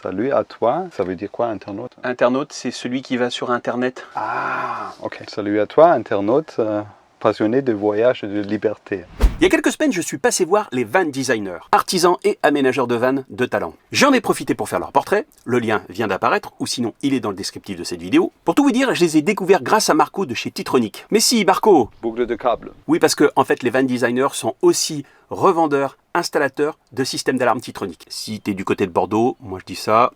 Salut à toi, ça veut dire quoi, internaute? Internaute, c'est celui qui va sur Internet. Ah, ok. Salut à toi, internaute, passionné de voyage et de liberté. Il y a quelques semaines, je suis passé voir les van designers, artisans et aménageurs de vannes de talent. J'en ai profité pour faire leur portrait, le lien vient d'apparaître, ou sinon il est dans le descriptif de cette vidéo. Pour tout vous dire, je les ai découverts grâce à Marco de chez Titronic. Mais si, Marco! Boucle de câble. Oui, parce que en fait, les van designers sont aussi revendeurs, installateurs de systèmes d'alarme Titronic. Si t'es du côté de Bordeaux, moi je dis ça,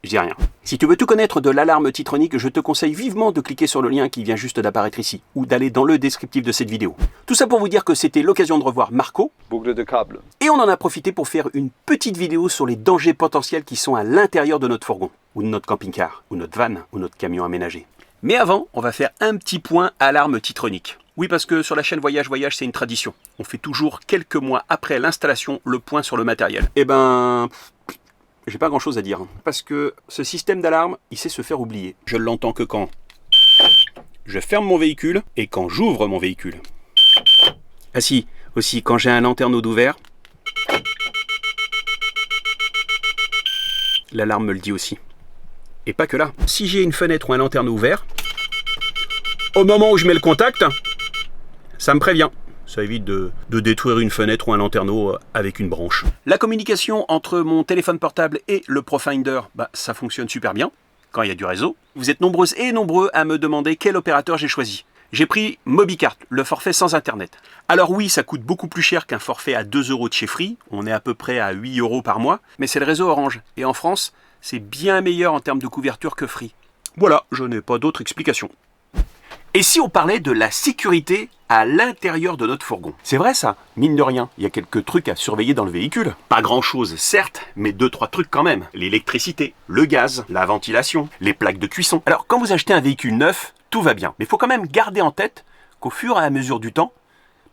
je dis rien. Si tu veux tout connaître de l'alarme Titronic, je te conseille vivement de cliquer sur le lien qui vient juste d'apparaître ici, ou d'aller dans le descriptif de cette vidéo. Tout ça pour vous dire que c'était l'occasion de revoir Marco. Boucle de câble. Et on en a profité pour faire une petite vidéo sur les dangers potentiels qui sont à l'intérieur de notre fourgon, ou de notre camping-car, ou notre van, ou notre camion aménagé. Mais avant, on va faire un petit point alarme Titronic. Oui, parce que sur la chaîne Voyage, c'est une tradition. On fait toujours quelques mois après l'installation le point sur le matériel. Eh ben, j'ai pas grand chose à dire. Parce que ce système d'alarme, il sait se faire oublier. Je l'entends que quand je ferme mon véhicule et quand j'ouvre mon véhicule. Ah si, aussi quand j'ai un lanterneau d'ouvert. L'alarme me le dit aussi. Et pas que là. Si j'ai une fenêtre ou un lanterneau ouvert, au moment où je mets le contact, ça me prévient. Ça évite de détruire une fenêtre ou un lanterneau avec une branche. La communication entre mon téléphone portable et le Profinder, ça fonctionne super bien quand il y a du réseau. Vous êtes nombreuses et nombreux à me demander quel opérateur j'ai choisi. J'ai pris Mobicart, le forfait sans internet. Alors oui, ça coûte beaucoup plus cher qu'un forfait à 2 € de chez Free. On est à peu près à 8 € par mois. Mais c'est le réseau Orange. Et en France, c'est bien meilleur en termes de couverture que Free. Voilà, je n'ai pas d'autre explication. Et si on parlait de la sécurité à l'intérieur de notre fourgon? C'est vrai ça, mine de rien, il y a quelques trucs à surveiller dans le véhicule. Pas grand chose certes, mais 2-3 trucs quand même. L'électricité, le gaz, la ventilation, les plaques de cuisson. Alors quand vous achetez un véhicule neuf, tout va bien. Mais il faut quand même garder en tête qu'au fur et à mesure du temps,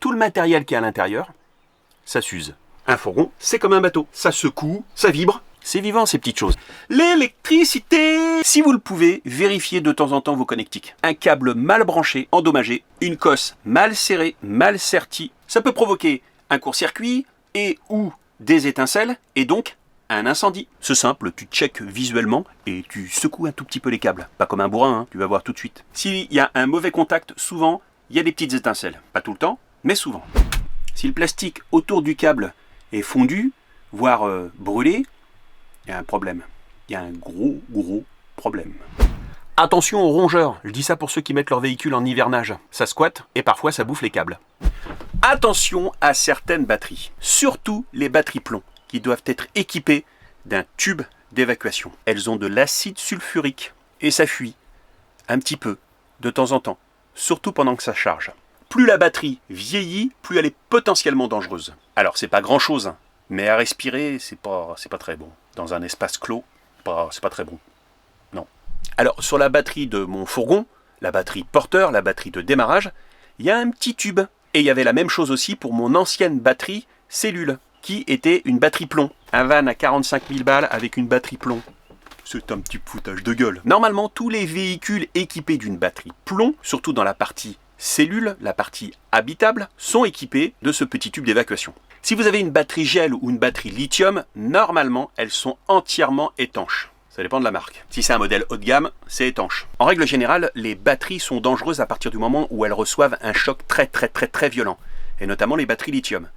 tout le matériel qui est à l'intérieur, ça s'use. Un fourgon, c'est comme un bateau. Ça secoue, ça vibre. C'est vivant ces petites choses. L'électricité! Si vous le pouvez, vérifiez de temps en temps vos connectiques. Un câble mal branché, endommagé, une cosse mal serrée, mal sertie, ça peut provoquer un court-circuit et ou des étincelles et donc un incendie. C'est simple, tu checkes visuellement et tu secoues un tout petit peu les câbles. Pas comme un bourrin, tu vas voir tout de suite. S'il y a un mauvais contact, souvent, il y a des petites étincelles. Pas tout le temps, mais souvent. Si le plastique autour du câble est fondu, voire brûlé, il y a un problème. Il y a un gros problème. Attention aux rongeurs. Je dis ça pour ceux qui mettent leur véhicule en hivernage. Ça squatte et parfois ça bouffe les câbles. Attention à certaines batteries. Surtout les batteries plomb qui doivent être équipées d'un tube d'évacuation. Elles ont de l'acide sulfurique et ça fuit un petit peu de temps en temps. Surtout pendant que ça charge. Plus la batterie vieillit, plus elle est potentiellement dangereuse. Alors c'est pas grand chose, mais à respirer, c'est pas très bon. Dans un espace clos, c'est pas très bon. Non. Alors, sur la batterie de mon fourgon, la batterie porteur, la batterie de démarrage, il y a un petit tube. Et il y avait la même chose aussi pour mon ancienne batterie cellule, qui était une batterie plomb. Un van à 45 000 balles avec une batterie plomb. C'est un petit foutage de gueule. Normalement, tous les véhicules équipés d'une batterie plomb, surtout dans la partie cellule, la partie habitable, sont équipés de ce petit tube d'évacuation. Si vous avez une batterie gel ou une batterie lithium, normalement, elles sont entièrement étanches. Ça dépend de la marque. Si c'est un modèle haut de gamme, c'est étanche. En règle générale, les batteries sont dangereuses à partir du moment où elles reçoivent un choc très violent. Et notamment les batteries lithium.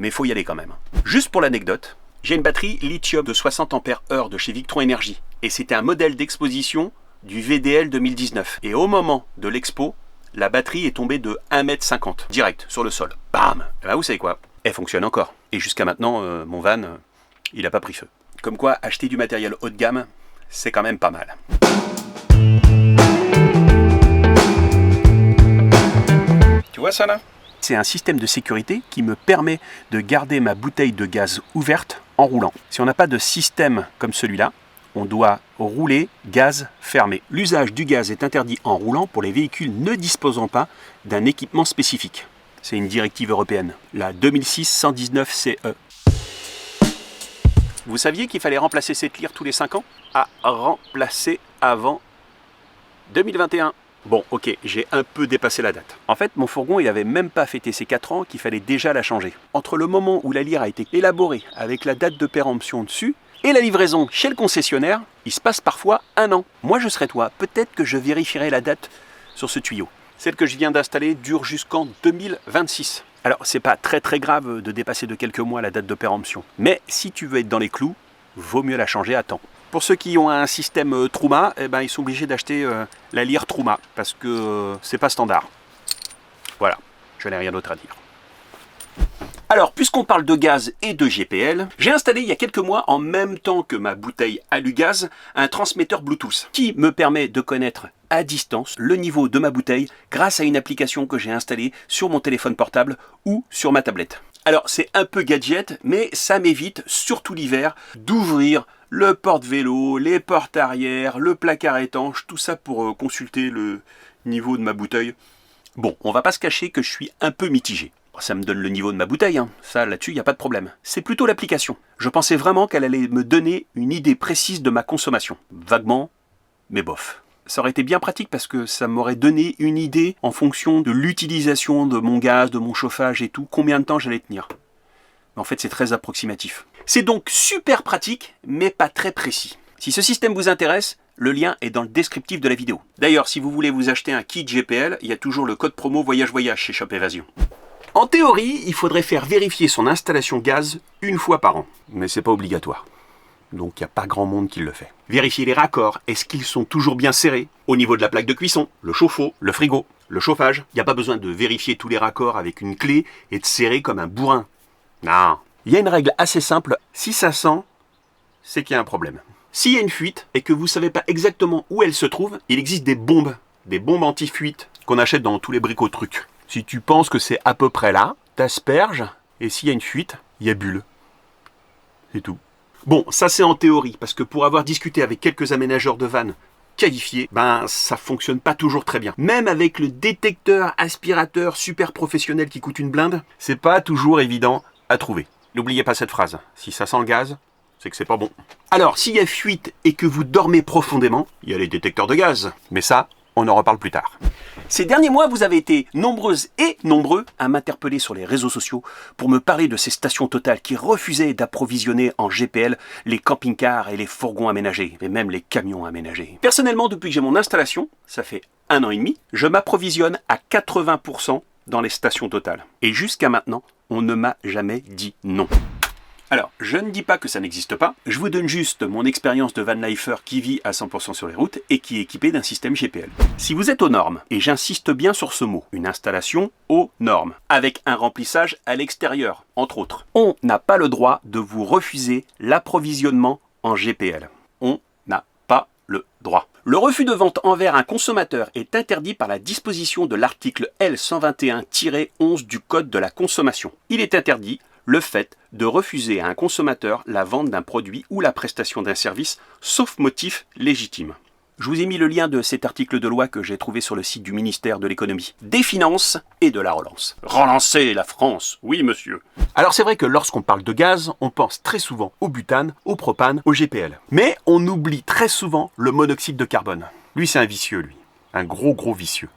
Mais il faut y aller quand même. Juste pour l'anecdote, j'ai une batterie lithium de 60 ampères-heure de chez Victron Energy. Et c'était un modèle d'exposition du VDL 2019. Et au moment de l'expo, la batterie est tombée de 1,50 m direct sur le sol. Bam! Et ben vous savez quoi? Elle fonctionne encore. Et jusqu'à maintenant, mon van, il n'a pas pris feu. Comme quoi, acheter du matériel haut de gamme, c'est quand même pas mal. Tu vois ça là? C'est un système de sécurité qui me permet de garder ma bouteille de gaz ouverte en roulant. Si on n'a pas de système comme celui-là, on doit rouler gaz fermé. L'usage du gaz est interdit en roulant pour les véhicules ne disposant pas d'un équipement spécifique. C'est une directive européenne, la 2006-119-CE. Vous saviez qu'il fallait remplacer cette lyre tous les 5 ans? À remplacer avant 2021. Bon, ok, j'ai un peu dépassé la date. En fait, mon fourgon, il avait même pas fêté ses 4 ans qu'il fallait déjà la changer. Entre le moment où la lyre a été élaborée avec la date de péremption dessus Et la livraison chez le concessionnaire, il se passe parfois 1 an. Moi je serais toi, peut-être que je vérifierai la date sur ce tuyau. Celle que je viens d'installer dure jusqu'en 2026. Alors c'est pas très grave de dépasser de quelques mois la date de péremption. Mais si tu veux être dans les clous, vaut mieux la changer à temps. Pour ceux qui ont un système Truma, eh ben, ils sont obligés d'acheter la lyre Truma parce que c'est pas standard. Voilà, je n'ai rien d'autre à dire. Alors, puisqu'on parle de gaz et de GPL, j'ai installé il y a quelques mois, en même temps que ma bouteille Alugaz, un transmetteur Bluetooth qui me permet de connaître à distance le niveau de ma bouteille grâce à une application que j'ai installée sur mon téléphone portable ou sur ma tablette. Alors, c'est un peu gadget, mais ça m'évite, surtout l'hiver, d'ouvrir le porte-vélo, les portes arrière, le placard étanche, tout ça pour consulter le niveau de ma bouteille. Bon, on va pas se cacher que je suis un peu mitigé. Ça me donne le niveau de ma bouteille, hein. Ça là-dessus il n'y a pas de problème. C'est plutôt l'application. Je pensais vraiment qu'elle allait me donner une idée précise de ma consommation. Vaguement, mais bof. Ça aurait été bien pratique parce que ça m'aurait donné une idée en fonction de l'utilisation de mon gaz, de mon chauffage et tout, combien de temps j'allais tenir. Mais en fait c'est très approximatif. C'est donc super pratique, mais pas très précis. Si ce système vous intéresse, le lien est dans le descriptif de la vidéo. D'ailleurs, si vous voulez vous acheter un kit GPL, il y a toujours le code promo Voyage chez Shop Évasion. En théorie, il faudrait faire vérifier son installation gaz 1 fois par an. Mais c'est pas obligatoire. Donc il n'y a pas grand monde qui le fait. Vérifier les raccords, est-ce qu'ils sont toujours bien serrés? Au niveau de la plaque de cuisson, le chauffe-eau, le frigo, le chauffage. Il n'y a pas besoin de vérifier tous les raccords avec une clé et de serrer comme un bourrin. Non. Il y a une règle assez simple, si ça sent, c'est qu'il y a un problème. S'il y a une fuite et que vous ne savez pas exactement où elle se trouve, il existe des bombes anti-fuite qu'on achète dans tous les bricots trucs. Si tu penses que c'est à peu près là, t'asperges, et s'il y a une fuite, il y a bulle. C'est tout. Bon, ça c'est en théorie, parce que pour avoir discuté avec quelques aménageurs de vannes qualifiés, ça fonctionne pas toujours très bien. Même avec le détecteur aspirateur super professionnel qui coûte une blinde, c'est pas toujours évident à trouver. N'oubliez pas cette phrase, si ça sent le gaz, c'est que c'est pas bon. Alors, s'il y a fuite et que vous dormez profondément, il y a les détecteurs de gaz, mais ça, on en reparle plus tard. Ces derniers mois, vous avez été nombreuses et nombreux à m'interpeller sur les réseaux sociaux pour me parler de ces stations Total qui refusaient d'approvisionner en GPL les camping-cars et les fourgons aménagés, et même les camions aménagés. Personnellement, depuis que j'ai mon installation, ça fait 1 an et demi, je m'approvisionne à 80% dans les stations Total. Et jusqu'à maintenant, on ne m'a jamais dit non. Alors, je ne dis pas que ça n'existe pas, je vous donne juste mon expérience de vanlifer qui vit à 100% sur les routes et qui est équipé d'un système GPL. Si vous êtes aux normes, et j'insiste bien sur ce mot, une installation aux normes, avec un remplissage à l'extérieur, entre autres, on n'a pas le droit de vous refuser l'approvisionnement en GPL. On n'a pas le droit. Le refus de vente envers un consommateur est interdit par la disposition de l'article L121-11 du Code de la consommation. Il est interdit le fait de refuser à un consommateur la vente d'un produit ou la prestation d'un service, sauf motif légitime. Je vous ai mis le lien de cet article de loi que j'ai trouvé sur le site du ministère de l'économie, des finances et de la relance. Relancer la France, oui monsieur. Alors c'est vrai que lorsqu'on parle de gaz, on pense très souvent au butane, au propane, au GPL. Mais on oublie très souvent le monoxyde de carbone. Lui c'est un vicieux, lui. Un gros vicieux.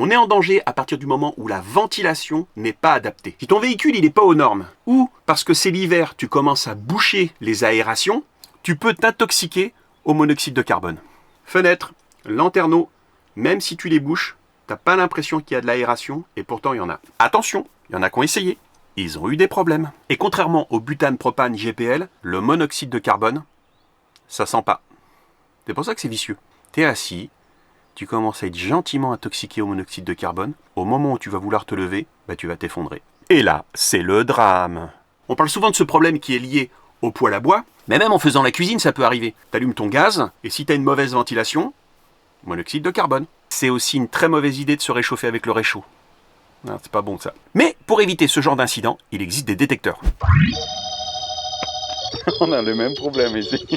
On est en danger à partir du moment où la ventilation n'est pas adaptée. Si ton véhicule il n'est pas aux normes, ou parce que c'est l'hiver, tu commences à boucher les aérations, tu peux t'intoxiquer au monoxyde de carbone. Fenêtres, lanterneaux, même si tu les bouches, t'as pas l'impression qu'il y a de l'aération, et pourtant il y en a. Attention, il y en a qui ont essayé. Ils ont eu des problèmes. Et contrairement au butane, propane, GPL, le monoxyde de carbone, ça sent pas. C'est pour ça que c'est vicieux. T'es assis, tu commences à être gentiment intoxiqué au monoxyde de carbone. Au moment où tu vas vouloir te lever, tu vas t'effondrer. Et là, c'est le drame. On parle souvent de ce problème qui est lié au poêle à bois, mais même en faisant la cuisine, ça peut arriver. T'allumes ton gaz, et si t'as une mauvaise ventilation, monoxyde de carbone. C'est aussi une très mauvaise idée de se réchauffer avec le réchaud. Non, c'est pas bon ça. Mais pour éviter ce genre d'incident, il existe des détecteurs. On a le même problème ici.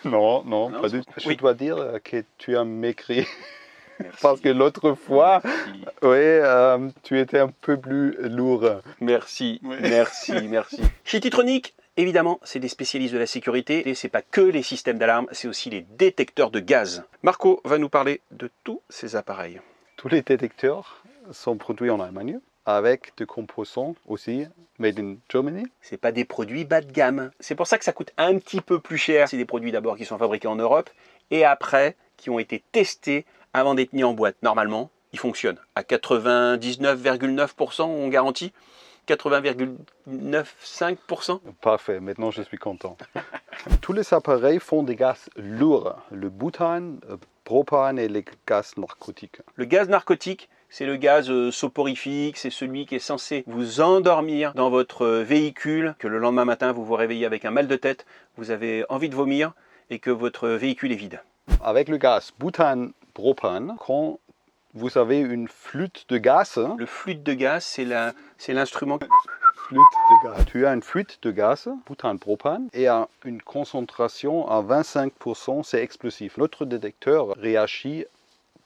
Non, pas du tout. Je dois dire que tu as maigri. Merci. Parce que l'autre fois, tu étais un peu plus lourd. Merci. Chez Titronic, Évidemment, c'est des spécialistes de la sécurité et c'est pas que les systèmes d'alarme, c'est aussi les détecteurs de gaz. Marco va nous parler de tous ces appareils. Tous les détecteurs sont produits en Allemagne avec des composants aussi made in Germany. C'est pas des produits bas de gamme. C'est pour ça que ça coûte un petit peu plus cher. C'est des produits d'abord qui sont fabriqués en Europe et après qui ont été testés avant d'être mis en boîte. Normalement, ils fonctionnent à 99,9%, on garantit 80,95%. Parfait, maintenant je suis content. Tous les appareils font des gaz lourds, le butane, le propane et les gaz narcotiques. Le gaz narcotique, c'est le gaz soporifique, c'est celui qui est censé vous endormir dans votre véhicule, que le lendemain matin vous vous réveillez avec un mal de tête, vous avez envie de vomir et que votre véhicule est vide. Avec le gaz butane, propane, quand vous avez une flûte de gaz. Le flûte de gaz, c'est l'instrument. Flûte de gaz. Tu as une flûte de gaz, butane, propane, et à une concentration à 25%, c'est explosif. Notre détecteur réagit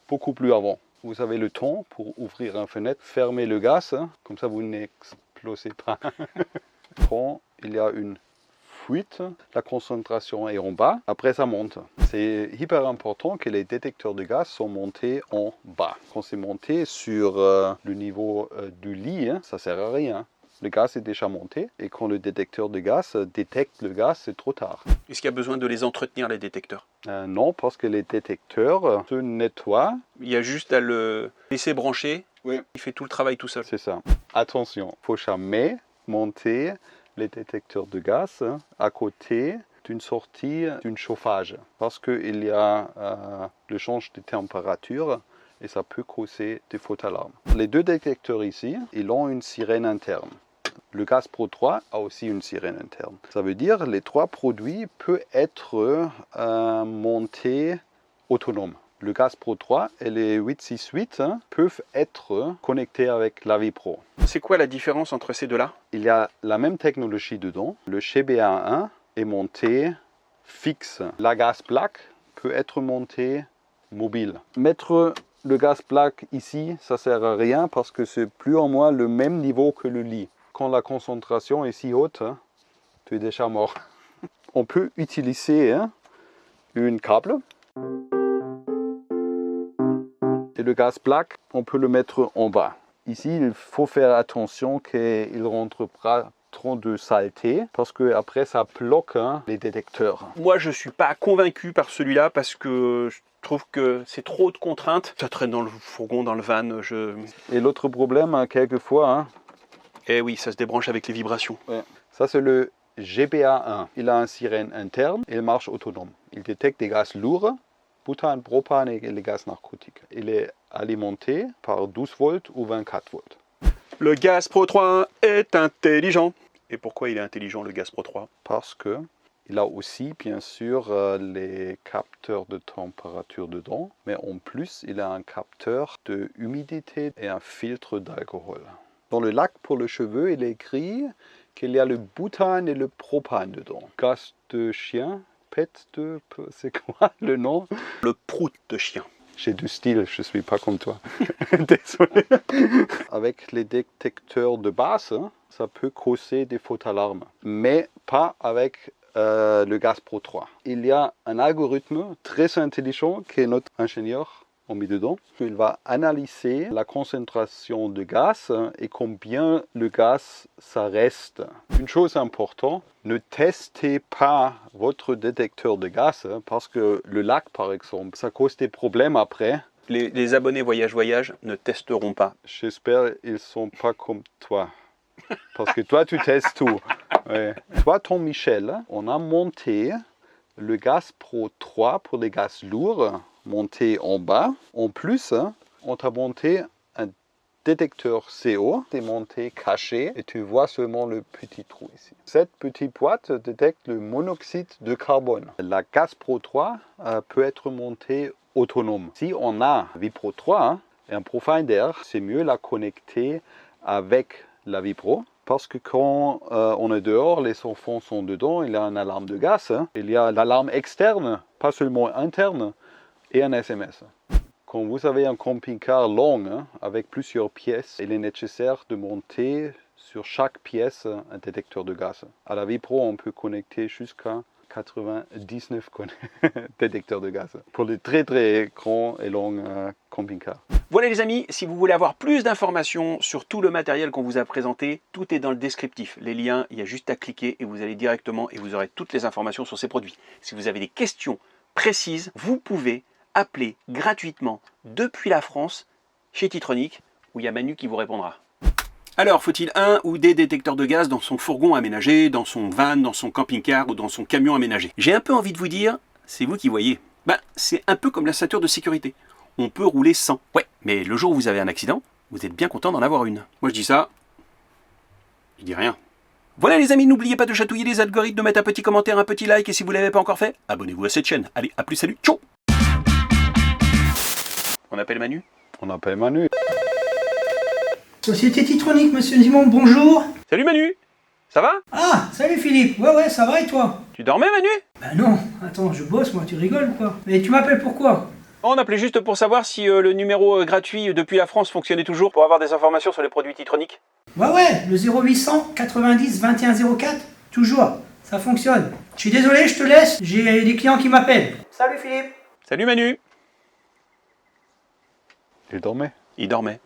beaucoup plus avant. Vous avez le temps pour ouvrir une fenêtre, fermer le gaz, comme ça vous n'explosez pas. Quand il y a une fuite, la concentration est en bas, après ça monte. C'est hyper important que les détecteurs de gaz sont montés en bas. Quand c'est monté sur le niveau du lit, ça ne sert à rien. Le gaz est déjà monté et quand le détecteur de gaz détecte le gaz, c'est trop tard. Est-ce qu'il y a besoin de les entretenir, les détecteurs? Non, parce que les détecteurs se nettoient. Il y a juste à le laisser brancher. Oui. Il fait tout le travail tout seul. C'est ça. Attention, il ne faut jamais monter les détecteurs de gaz à côté d'une sortie d'un chauffage. Parce qu'il y a le change de température et ça peut causer des fautes alarmes. Les deux détecteurs ici, ils ont une sirène interne. Le gaz Pro 3 a aussi une sirène interne. Ça veut dire que les trois produits peuvent être montés autonomes. Le gaz Pro 3 et les 868 peuvent être connectés avec la Vipro. C'est quoi la différence entre ces deux-là? Il y a la même technologie dedans. Le GBA1 est monté fixe. La gaz plaque peut être montée mobile. Mettre le gaz plaque ici, ça ne sert à rien parce que c'est plus ou moins le même niveau que le lit. Quand la concentration est si haute, tu es déjà mort. On peut utiliser un câble. Et le gaz plaque, on peut le mettre en bas. Ici, il faut faire attention qu'il ne rentre pas trop de saleté parce que après ça bloque les détecteurs. Moi, je ne suis pas convaincu par celui-là parce que je trouve que c'est trop de contraintes. Ça traîne dans le fourgon, dans le van. Et l'autre problème, quelquefois... Eh oui, ça se débranche avec les vibrations. Ouais. Ça, c'est le GBA1. Il a une sirène interne et il marche autonome. Il détecte des gaz lourds, butane, propane et les gaz narcotiques. Il est alimenté par 12 volts ou 24 volts. Le gaz Pro 3 est intelligent. Et pourquoi il est intelligent, le gaz Pro 3? Parce qu'il a aussi, bien sûr, les capteurs de température dedans. Mais en plus, il a un capteur de humidité et un filtre d'alcool. Dans le lac pour les cheveux, il est écrit qu'il y a le butane et le propane dedans. Gaz de chien, pet de... c'est quoi le nom? Le prout de chien. J'ai du style, je ne suis pas comme toi. Désolé. Avec les détecteurs de base, ça peut causer des fautes alarmes. Mais pas avec le gaz Pro 3. Il y a un algorithme très intelligent que notre ingénieur a mis dedans. Il va analyser la concentration de gaz et combien le gaz ça reste. Une chose importante, ne testez pas votre détecteur de gaz parce que le lac par exemple, ça cause des problèmes après. Les abonnés Voyage ne testeront pas. J'espère qu'ils ne sont pas comme toi. Parce que toi tu testes tout. Ouais. Toi, Tom Michel, on a monté le gaz Pro 3 pour les gaz lourds. Monté en bas. En plus, on t'a monté un détecteur CO, c'est monté caché et tu vois seulement le petit trou ici. Cette petite boîte détecte le monoxyde de carbone. La gaz Pro 3 peut être montée autonome. Si on a Vipro 3 et un Profinder, c'est mieux la connecter avec la Vipro. Parce que quand on est dehors, les enfants sont dedans, il y a une alarme de gaz. Il y a l'alarme externe, pas seulement interne. Et un SMS. Quand vous avez un camping-car long avec plusieurs pièces, il est nécessaire de monter sur chaque pièce un détecteur de gaz. À la Vipro, on peut connecter jusqu'à 99 détecteurs de gaz pour les très très grands et longs camping-cars. Voilà les amis, si vous voulez avoir plus d'informations sur tout le matériel qu'on vous a présenté, tout est dans le descriptif. Les liens, il y a juste à cliquer et vous allez directement et vous aurez toutes les informations sur ces produits. Si vous avez des questions précises, vous pouvez appeler gratuitement depuis la France chez Titronic où il y a Manu qui vous répondra. Alors, faut-il un ou des détecteurs de gaz dans son fourgon aménagé, dans son van, dans son camping-car ou dans son camion aménagé? J'ai un peu envie de vous dire, c'est vous qui voyez. C'est un peu comme la ceinture de sécurité. On peut rouler sans. Ouais, mais le jour où vous avez un accident, vous êtes bien content d'en avoir une. Moi je dis ça, je dis rien. Voilà les amis, n'oubliez pas de chatouiller les algorithmes, de mettre un petit commentaire, un petit like, et si vous ne l'avez pas encore fait, abonnez-vous à cette chaîne. Allez, à plus, salut, ciao. On appelle Manu? On appelle Manu. Société Titronic, monsieur Simon, bonjour. Salut Manu, ça va? Ah, salut Philippe, ouais, ça va et toi? Tu dormais Manu? Bah non, attends, je bosse moi, tu rigoles ou quoi? Mais tu m'appelles pourquoi? On appelait juste pour savoir si le numéro gratuit depuis la France fonctionnait toujours pour avoir des informations sur les produits Titronic. Ouais, le 0800 90 21 04, toujours, ça fonctionne. Je suis désolé, je te laisse, j'ai des clients qui m'appellent. Salut Philippe. Salut Manu. Il dormait. Il dormait.